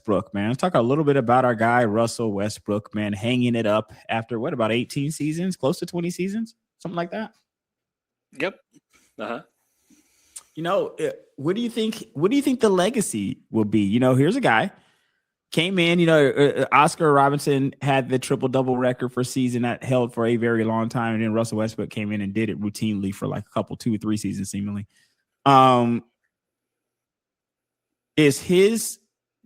Westbrook, man. Let's talk a little bit about our guy, Russell Westbrook, man, hanging it up after what, about 18 seasons, close to 20 seasons, something like that. Yep. Uh-huh. What do you think? What do you think the legacy will be? Here's a guy came in. Oscar Robinson had the triple double record for a season that held for a very long time, and then Russell Westbrook came in and did it routinely for like a couple, 2 or 3 seasons, seemingly.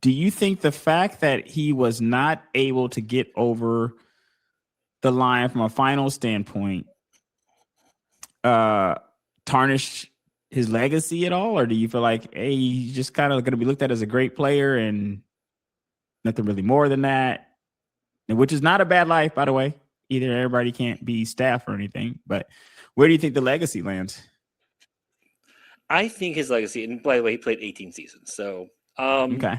Do you think the fact that he was not able to get over the line from a final standpoint tarnish his legacy at all? Or do you feel like, hey, he's just kind of going to be looked at as a great player and nothing really more than that? And which is not a bad life, by the way. Either everybody can't be staff or anything, but where do you think the legacy lands? I think his legacy, and by the way, he played 18 seasons. So Okay.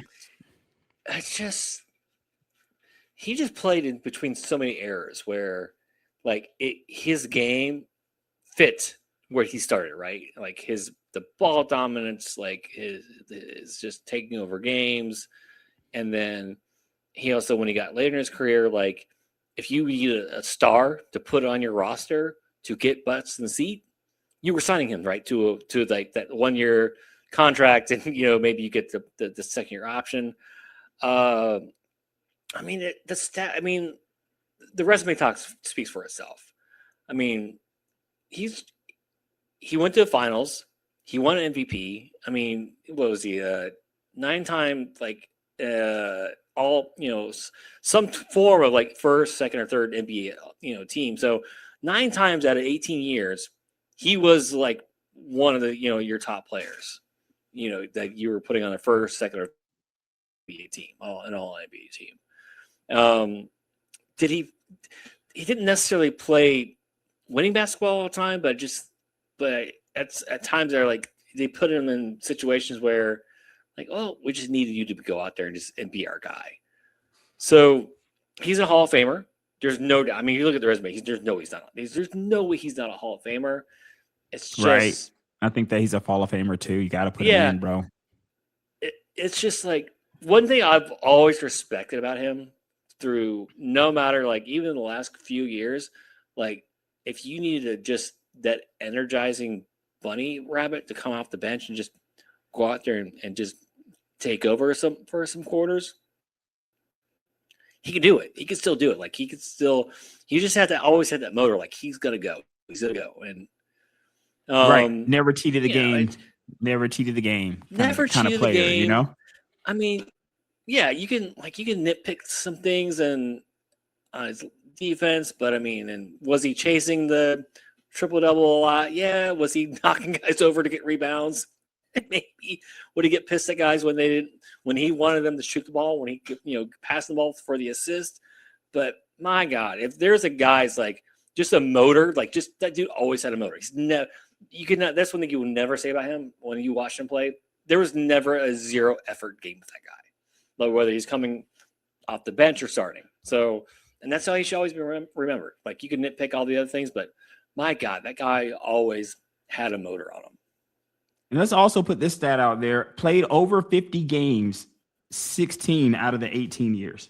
He just played in between so many eras where like his game fit where he started, right? Like the ball dominance, like his just taking over games. And then he also, when he got later in his career, like if you need a star to put on your roster to get butts in the seat, you were signing him, right, to like that 1-year contract, and maybe you get the second year option. The resume speaks for itself. I mean, he went to the finals. He won an MVP. I mean, what was he? 9-time, like all some form of like first, second, or third NBA team. So 9 times out of 18 years, he was like one of the your top players. That you were putting on a first, second, or NBA team, an all NBA team. He didn't necessarily play winning basketball all the time, but at times they're like they put him in situations where like, oh, we just needed you to go out there and be our guy. So he's a Hall of Famer. There's no doubt. I mean, you look at the resume. There's no way he's not a Hall of Famer. It's just right. I think that he's a Hall of Famer too. You got to put him in, bro. It's just like one thing I've always respected about him through no matter like even in the last few years, like if you needed just that energizing bunny rabbit to come off the bench and just go out there and just take over for some quarters, he can do it. He can still do it. Like he just had to always have that motor. Like he's gonna go. And right. Never cheated the game. Never cheated the game. Never cheated the player, game. I mean, yeah, you can nitpick some things and his defense, but I mean, and was he chasing the triple double a lot? Yeah. Was he knocking guys over to get rebounds? Maybe. Would he get pissed at guys when he wanted them to shoot the ball, when he passed the ball for the assist? But my God, if there's a guy's like just a motor, like just that dude always had a motor. He's never. That's one thing you will never say about him when you watch him play. There was never a zero effort game with that guy, like whether he's coming off the bench or starting. So, and that's how he should always be remembered. Like you can nitpick all the other things, but my God, that guy always had a motor on him. And let's also put this stat out there. Played over 50 games, 16 out of the 18 years.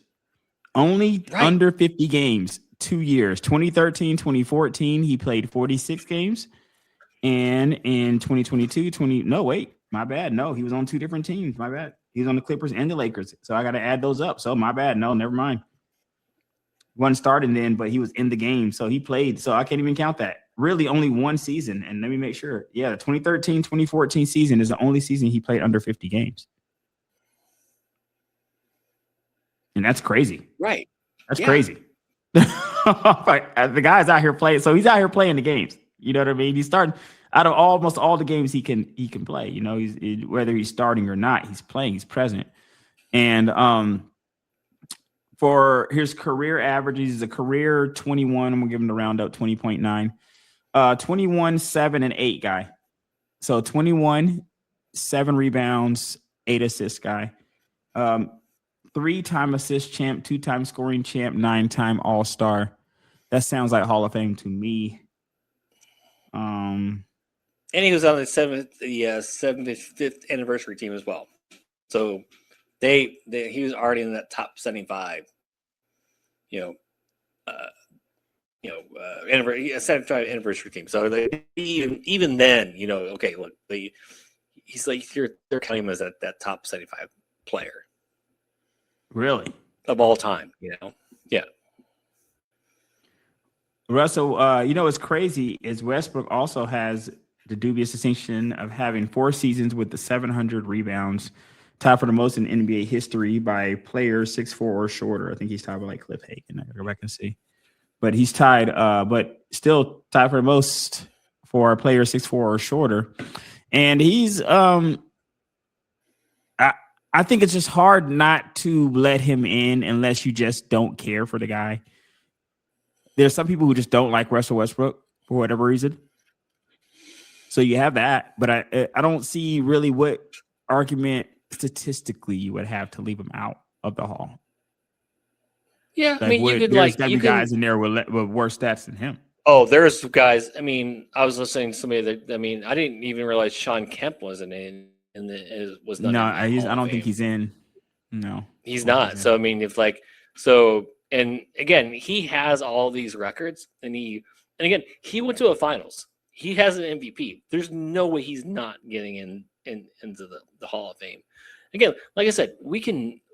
Only under 50 games, 2 years. 2013, 2014, he played 46 games. And in 2022, my bad. No, he was on 2 different teams. My bad. He was on the Clippers and the Lakers. So I got to add those up. So my bad. No, never mind. Wasn't starting then, but he was in the game. So he played. So I can't even count that. Really only 1 season. And let me make sure. Yeah, the 2013, 2014 season is the only season he played under 50 games. And that's crazy. Right. That's crazy. The guy's out here playing. So he's out here playing the games. You know what I mean? He's starting out of almost all the games he can play. Whether he's starting or not, he's playing, he's present. And for his career averages, he's a career 21. I'm gonna give him the round up 20.9. 21, 7, and 8 guy. So 21, 7 rebounds, 8 assists guy. 3-time assist champ, 2-time scoring champ, 9-time all-star. That sounds like Hall of Fame to me. And he was on the 75th anniversary team as well. So he was already in that top 75. A 75 anniversary team. So even then, okay, look, he's like they're counting him as that top 75 player. Really? Of all time, Yeah. Russell, what's crazy is Westbrook also has the dubious distinction of having 4 seasons with the 700 rebounds, tied for the most in NBA history by players 6'4" or shorter. I think he's tied with like Cliff Hagan. I gotta go back and see. But he's tied, but still tied for the most for a player 6'4" or shorter. And he's I think it's just hard not to let him in unless you just don't care for the guy. There's some people who just don't like Russell Westbrook for whatever reason. So you have that, but I don't see really what argument statistically you would have to leave him out of the Hall. Yeah, like, there's got to be guys in there with worse stats than him. Oh, there's guys. I mean, I was listening to somebody that. I mean, I didn't even realize Sean Kemp wasn't in. Was not. No, I don't think he's in. No, he's not. So I mean, and again, he has all these records, and again, he went to a finals. He has an MVP. There's no way he's not getting into the Hall of Fame. Again, like I said,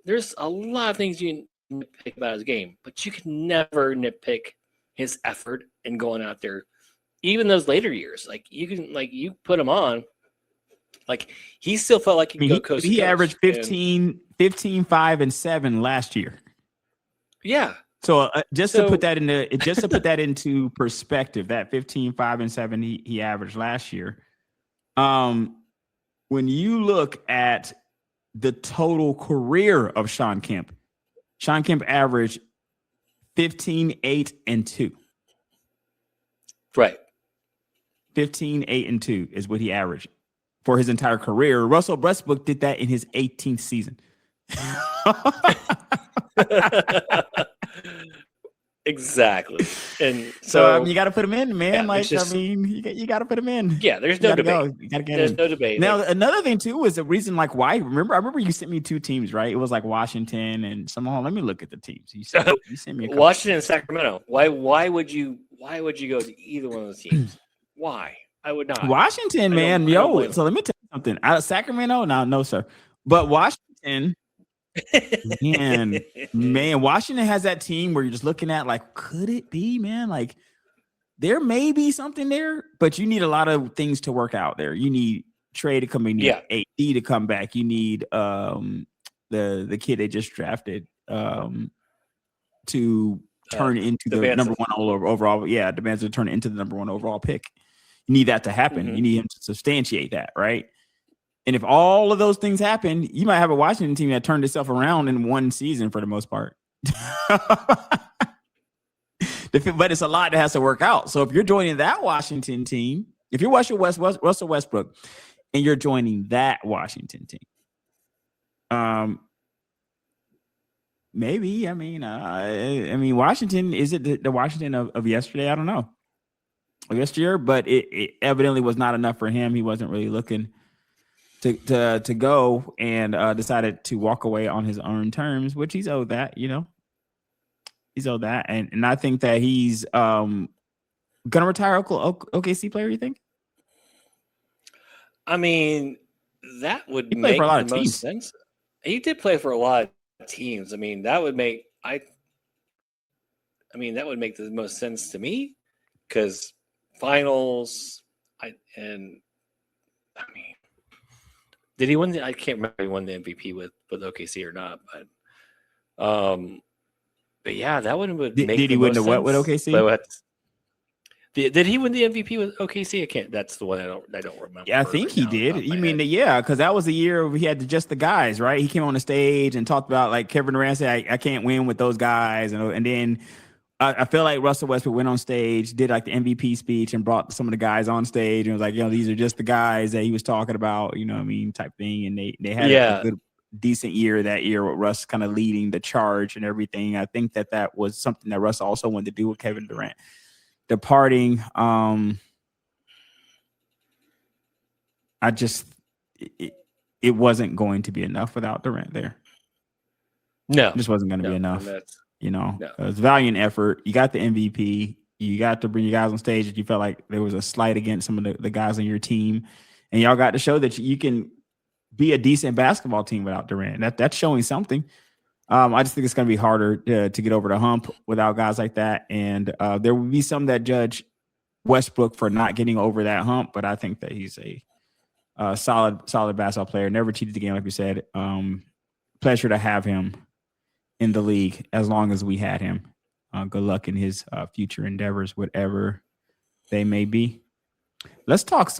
there's a lot of things you can nitpick about his game, but you can never nitpick his effort in going out there. Even those later years, like you put him on, like he still felt like he could go coast to coast. He averaged 15, 5, and 7 last year. Yeah. So to put that into perspective, that 15, 5, and 7 he averaged last year. When you look at the total career of Sean Kemp averaged 15, 8, and 2. Right. 15, 8, and 2 is what he averaged for his entire career. Russell Westbrook did that in his 18th season. Exactly. And so you got to put him in, man. Yeah, you got to put him in. Yeah, there's no debate. There's no debate. Now, another thing too is the reason why. I remember you sent me 2 teams, right? It was like Washington and let me look at the teams. You sent me a couple. Washington and Sacramento. Why would you go to either one of those teams? Why? I would not. Washington, man. So let me tell you something. Out of Sacramento, no, sir. But Washington. Man, Washington has that team where you're just looking at like, could it be, man? Like, there may be something there, but you need a lot of things to work out there. You need Trey to come in, you need AD to come back. You need the kid they just drafted to turn into the number 1 overall. Yeah, demands to turn into the number 1 overall pick. You need that to happen. Mm-hmm. You need him to substantiate that, right? And if all of those things happen, you might have a Washington team that turned itself around in 1 season for the most part. But it's a lot that has to work out. So if you're joining that Washington team, if you're Russell Westbrook and you're joining that Washington team, maybe, I mean, Washington, is it the Washington of yesterday? I don't know. Of yesteryear, but it evidently was not enough for him. He wasn't really looking to go, and decided to walk away on his own terms, which he's owed that, he's owed that. And I think that he's gonna retire OKC player, you think? I mean, that would make the most sense. He did play for a lot of teams. I mean, that would make the most sense to me, because finals, did he win? I can't remember if he won the MVP with OKC or not, but yeah, that would make. Did he win the what with OKC? Did he win the MVP with OKC? I can't. That's the one I don't remember. Yeah, I think he did. You mean because that was the year he had just the guys, right? He came on the stage and talked about, like, Kevin Durant said, I can't win with those guys, and then I feel like Russell Westbrook went on stage, did like the MVP speech, and brought some of the guys on stage and was like, these are just the guys that he was talking about, type thing. And they had a good, decent year that year with Russ kind of leading the charge and everything. I think that was something that Russ also wanted to do with Kevin Durant departing. It wasn't going to be enough without Durant there. No, it just wasn't going to be enough. You know, it was valiant effort. You got the MVP. You got to bring your guys on stage that you felt like there was a slight against some of the guys on your team, and y'all got to show that you can be a decent basketball team without Durant. That's showing something. I just think it's going to be harder to get over the hump without guys like that, and there will be some that judge Westbrook for not getting over that hump, but I think that he's a solid basketball player. Never cheated the game, like we said. Pleasure to have him in the league as long as we had him. Good luck in his future endeavors, whatever they may be. Let's talk some